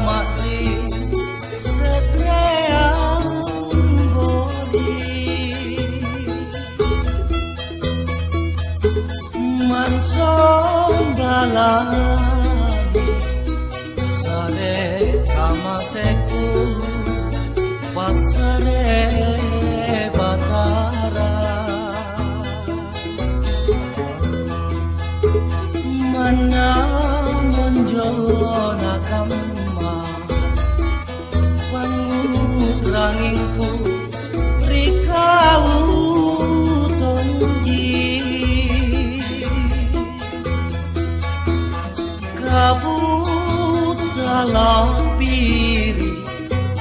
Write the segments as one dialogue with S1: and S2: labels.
S1: matri setreang bori manson balani sare kamaseku pasare batara mana monjona kamma pangurangingku rikau tonji kabut dalam piri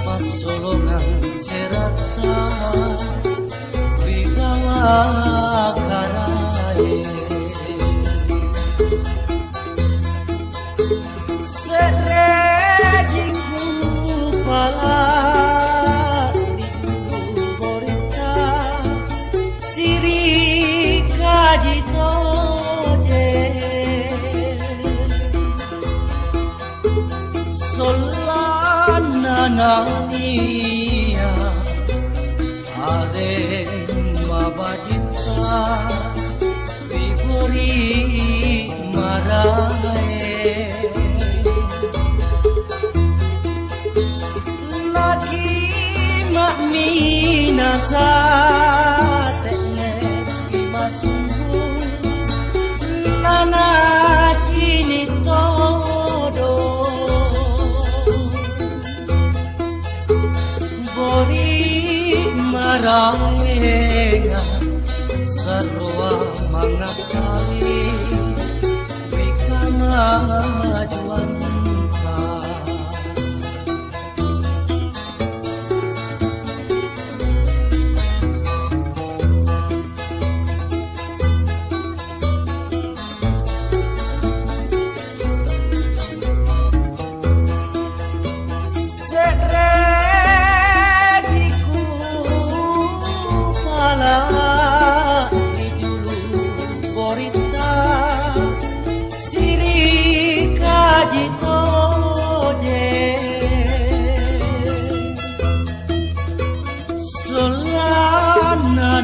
S1: pasolongan cerata wibawa karae serejiku pala di borita siri kajito je solana nania are mabajita ribori marae Mina sa tene kimasumbu nana chini todo bori maraenga sarwa mangakali bikama juan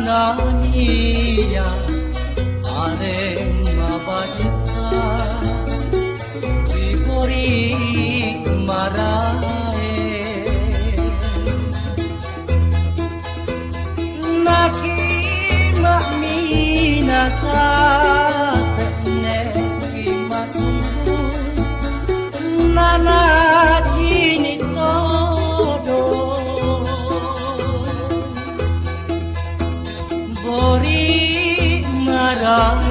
S1: nania areng mabajita ribori marae naki makmina sa tene kimasumbu nana chini todo bori marah